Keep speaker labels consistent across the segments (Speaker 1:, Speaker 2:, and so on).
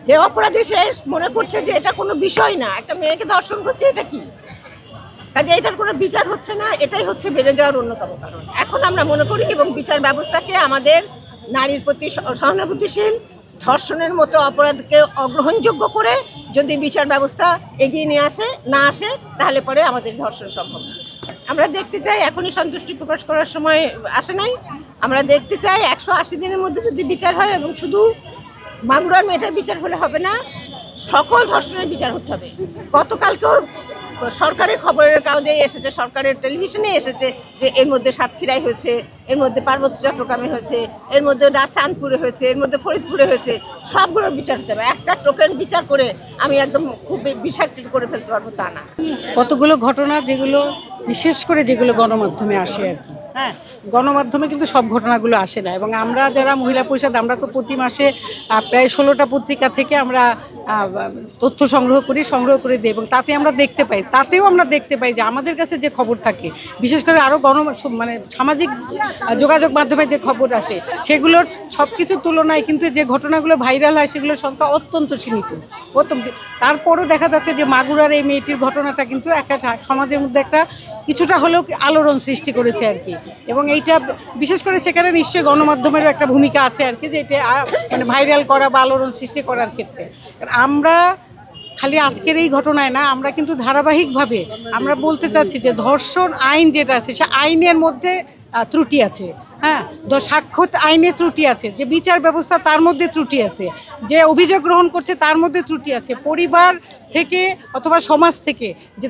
Speaker 1: যে অপরাধী সে মনে করছে যে এটা কোনো বিষয় না, একটা মেয়েকে ধর্ষণ করছে, এটা কি, কাজে এটার কোনো বিচার হচ্ছে না। এটাই হচ্ছে বেড়ে যাওয়ার অন্যতম কারণ। এখন আমরা মনে করি এবং বিচার ব্যবস্থাকে আমাদের নারীর প্রতি সহানুভূতিশীল, ধর্ষণের মতো অপরাধকে অগ্রহণযোগ্য করে যদি বিচার ব্যবস্থা এগিয়ে নিয়ে আসে তাহলে পরে আমাদের ধর্ষণ সম্ভব। আমরা দেখতে চাই, এখনই সন্তুষ্টি প্রকাশ করার সময় আসে নাই, আমরা দেখতে চাই 180 দিনের মধ্যে যদি বিচার হয়, এবং শুধু মাগুরার মেয়েটার বিচার হলে হবে না, সকল ধর্ষণের বিচার হতে হবে। গতকালকেও সরকারের খবরের কাগজে এসেছে, সরকারের টেলিভিশনে এসেছে যে এর মধ্যে সাতক্ষীরায় হয়েছে, এর মধ্যে পার্বত্য চট্টগ্রামে হয়েছে, এর মধ্যে চাঁদপুরে হয়েছে, এর মধ্যে ফরিদপুরে হয়েছে। সবগুলোর বিচার হতে হবে। একটা টোকেন বিচার করে আমি একদম খুব বিচারটি করে ফেলতে পারবো তা না।
Speaker 2: কতগুলো ঘটনা যেগুলো বিশেষ করে যেগুলো গণমাধ্যমে আসে আর কি, হ্যাঁ, গণমাধ্যমে কিন্তু সব ঘটনাগুলো আসে না। এবং আমরা যারা মহিলা পরিষদ, আমরা তো প্রতি মাসে প্রায় 16টা পত্রিকা থেকে আমরা তথ্য সংগ্রহ করে দিই, এবং তাতেও আমরা দেখতে পাই যে আমাদের কাছে যে খবর থাকে, বিশেষ করে আরও মানে সামাজিক যোগাযোগ মাধ্যমে যে খবর আসে, সেগুলোর সব কিছুর তুলনায় কিন্তু যে ঘটনাগুলো ভাইরাল হয় সেগুলোর সংখ্যা অত্যন্ত সীমিত। তারপরও দেখা যাচ্ছে যে মাগুরার এই মেয়েটির ঘটনাটা কিন্তু একটা সমাজের মধ্যে একটা কিছুটা হলেও আলোড়ন সৃষ্টি করেছে আর কি। এবং এইটা বিশেষ করে সেখানে নিশ্চয়ই গণমাধ্যমেরও একটা ভূমিকা আছে আর কি, যে এটা মানে ভাইরাল করা বা আলোড়ন সৃষ্টি করার ক্ষেত্রে। আমরা খালি আজকের এই ঘটনায় না, আমরা কিন্তু ধারাবাহিকভাবে আমরা বলতে চাচ্ছি যে ধর্ষণ আইন যেটা আছে সে আইনের মধ্যে ত্রুটি আছে, হ্যাঁ, সাক্ষ্য আইনে ত্রুটি আছে, যে বিচার ব্যবস্থা তার মধ্যে ত্রুটি আছে, যে অভিযোগ গ্রহণ করছে তার মধ্যে ত্রুটি আছে, পরিবার থেকে অথবা সমাজ থেকে যে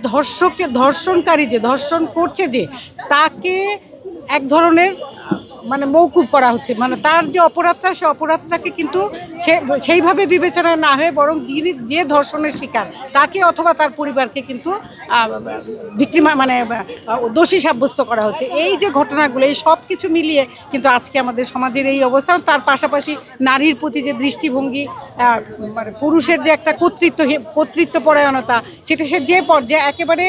Speaker 2: ধর্ষণকারী যে ধর্ষণ করছে যে তাকে এক ধরনের মানে মৌকুব করা হচ্ছে, মানে তার যে অপরাধটা সে অপরাধটাকে কিন্তু সেইভাবে বিবেচনা না হয়ে বরং যে ধর্ষণের শিকার তাকে অথবা তার পরিবারকে কিন্তু মানে দোষী সাব্যস্ত করা হচ্ছে। এই যে ঘটনাগুলো, এই সব কিছু মিলিয়ে কিন্তু আজকে আমাদের সমাজের এই অবস্থা। তার পাশাপাশি নারীর প্রতি যে দৃষ্টিভঙ্গি, মানে পুরুষের যে একটা কর্তৃত্বপরায়ণতা, সেটা সে যে পর্যায়ে একেবারে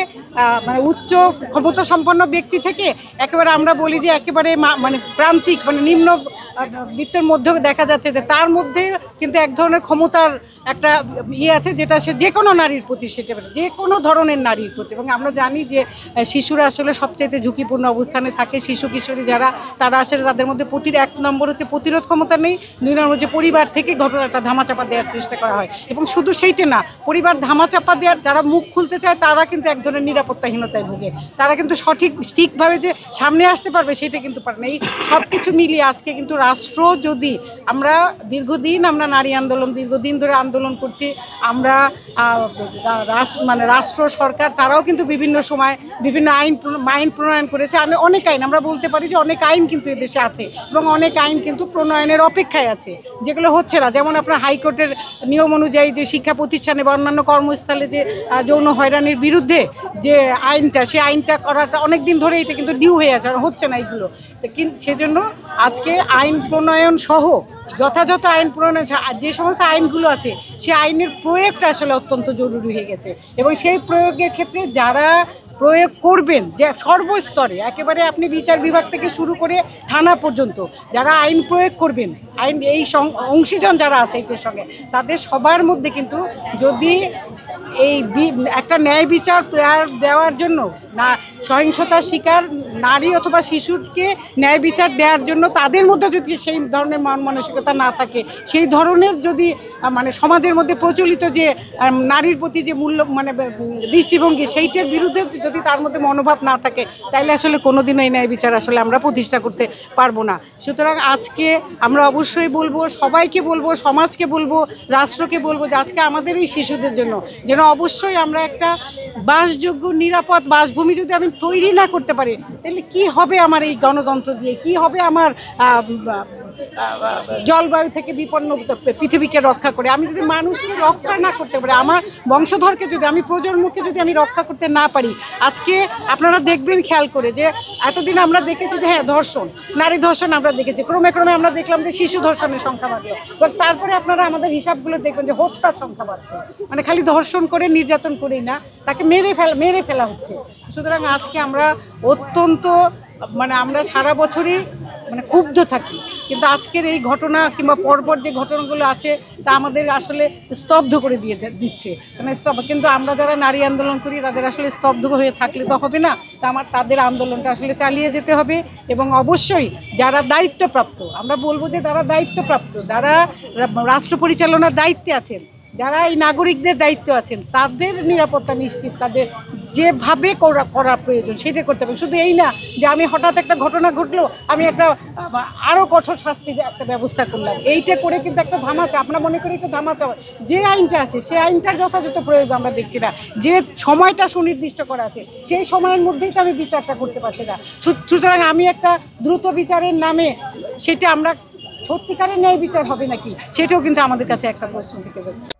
Speaker 2: মানে উচ্চ ক্ষমতা সম্পন্ন ব্যক্তি থেকে একেবারে আমরা বলি যে একেবারে মানে প্রান্তিক মানে নিম্ন বৃত্তের মধ্যেও দেখা যাচ্ছে যে তার মধ্যে কিন্তু এক ধরনের ক্ষমতার একটা আছে, যেটা সে যে কোনো নারীর প্রতি, সেটা যে কোনো ধরনের নারীর প্রতি। এবং আমরা জানি যে শিশুরা আসলে সবচাইতে ঝুঁকিপূর্ণ অবস্থানে থাকে। শিশু কিশোরী যারা, তারা আসলে তাদের মধ্যে এক নম্বর হচ্ছে প্রতিরোধ ক্ষমতা নেই, 2 নম্বর হচ্ছে পরিবার থেকে ঘটনাটা ধামাচাপা দেওয়ার চেষ্টা করা হয়। এবং শুধু সেইটা না, পরিবার ধামাচাপা দেওয়ার যারা মুখ খুলতে চায় তারা কিন্তু এক ধরনের নিরাপত্তাহীনতায় ভোগে। তারা কিন্তু ঠিকভাবে যে সামনে আসতে পারবে সেটা কিন্তু পারে না। এই সব কিছু মিলিয়ে আজকে কিন্তু রাষ্ট্র, যদি আমরা আমরা নারী আন্দোলন দীর্ঘদিন ধরে আন্দোলন করছি, আমরা মানে রাষ্ট্র সরকার তারাও কিন্তু বিভিন্ন সময় বিভিন্ন আইন প্রণয়ন করেছে। অনেক আইন আমরা বলতে পারি যে অনেক আইন কিন্তু এদেশে আছে, এবং অনেক আইন কিন্তু প্রণয়নের অপেক্ষায় আছে, যেগুলো হচ্ছে না। যেমন আপনার হাইকোর্টের নিয়ম অনুযায়ী যে শিক্ষা প্রতিষ্ঠানে বা অন্যান্য কর্মস্থলে যে যৌন হয়রানির বিরুদ্ধে যে আইনটা, সেই আইনটা করাটা অনেক দিন ধরে এটা কিন্তু ডিউ হয়ে আছে, আর হচ্ছে না এইগুলো। কিন্তু সেজন্য আজকে আইন প্রণয়ন সহ যথাযথ আইন প্রণয়ন, যে সমস্ত আইনগুলো আছে সেই আইনের প্রয়োগটা আসলে অত্যন্ত জরুরি হয়ে গেছে। এবং সেই প্রয়োগের ক্ষেত্রে যারা প্রয়োগ করবেন, যে সর্বস্তরে একেবারে আপনি বিচার বিভাগ থেকে শুরু করে থানা পর্যন্ত যারা আইন প্রয়োগ করবেন, আইন এই অংশীজন যারা আছে এটার সঙ্গে, তাদের সবার মধ্যে কিন্তু যদি এই একটা ন্যায় বিচার দেওয়ার জন্য না, সহিংসতার শিকার নারী অথবা শিশুকে ন্যায় বিচার দেওয়ার জন্য তাদের মধ্যে যদি সেই ধরনের মন মানসিকতা না থাকে, সেই ধরনের যদি মানে সমাজের মধ্যে প্রচলিত যে নারীর প্রতি যে মূল্য মানে দৃষ্টিভঙ্গি, সেইটার বিরুদ্ধে যদি তার মধ্যে মনোভাব না থাকে, তাইলে আসলে কোনোদিনও এই ন্যায় বিচার আসলে আমরা প্রতিষ্ঠা করতে পারবো না। সুতরাং আজকে আমরা অবশ্যই বলবো, সবাইকে বলবো, সমাজকে বলবো, রাষ্ট্রকে বলবো যে আজকে আমাদের এই শিশুদের জন্য যেন অবশ্যই আমরা একটা বাসযোগ্য নিরাপদ বাসভূমি যদি আমি তৈরি না করতে পারি, তাহলে কি হবে আমার এই গণতন্ত্র দিয়ে, কি হবে আমার জলবায়ু থেকে বিপন্ন পৃথিবীকে রক্ষা করে। আমি যদি মানুষকে রক্ষা না করতে পারি, আমার বংশধরকে যদি, আমি প্রজন্মকে যদি আমি রক্ষা করতে না পারি, আজকে আপনারা দেখবেন খেয়াল করে যে এতদিন আমরা দেখেছি যে হ্যাঁ ধর্ষণ, নারী ধর্ষণ আমরা দেখেছি, ক্রমে ক্রমে আমরা দেখলাম যে শিশু ধর্ষণের সংখ্যা বাড়লো, এবং তারপরে আপনারা আমাদের হিসাবগুলো দেখবেন যে হত্যার সংখ্যা বাড়ছে। মানে খালি ধর্ষণ করে নির্যাতন করেই না, তাকে মেরে ফেলা হচ্ছে। সুতরাং আজকে আমরা অত্যন্ত মানে আমরা সারা বছরই মানে ক্ষুব্ধ থাকি, কিন্তু আজকের এই ঘটনা কিংবা পরপর যে ঘটনাগুলো আছে তা আমাদের আসলে স্তব্ধ করে দিচ্ছে, মানে কিন্তু আমরা যারা নারী আন্দোলন করি তাদের আসলে স্তব্ধ হয়ে থাকলে তো হবে না, তা তাদের আন্দোলনটা আসলে চালিয়ে যেতে হবে। এবং অবশ্যই যারা দায়িত্বপ্রাপ্ত, আমরা বলবো যে যারা দায়িত্বপ্রাপ্ত, যারা রাষ্ট্র পরিচালনার দায়িত্বে আছেন, যারা এই নাগরিকদের দায়িত্ব আছেন, তাদের নিরাপত্তা নিশ্চিত, তাদের যেভাবে করা প্রয়োজন সেটা করতে হবে। শুধু এই না যে আমি হঠাৎ একটা ঘটনা ঘটলো আমি একটা আরও কঠোর শাস্তি একটা ব্যবস্থা করলাম, এইটা করে কিন্তু একটা ধামাচা, আমরা মনে করি একটা ধামাচা, যে আইনটা আছে সেই আইনটার যথাযথ প্রয়োগ আমরা দেখছি না, যে সময়টা সুনির্দিষ্ট করা আছে সেই সময়ের মধ্যেই তো আমি বিচারটা করতে পারছি না। সুতরাং আমি একটা দ্রুত বিচারের নামে সেটা আমরা সত্যিকারের ন্যায় বিচার হবে নাকি সেটাও কিন্তু আমাদের কাছে একটা প্রশ্ন থেকে যাচ্ছে।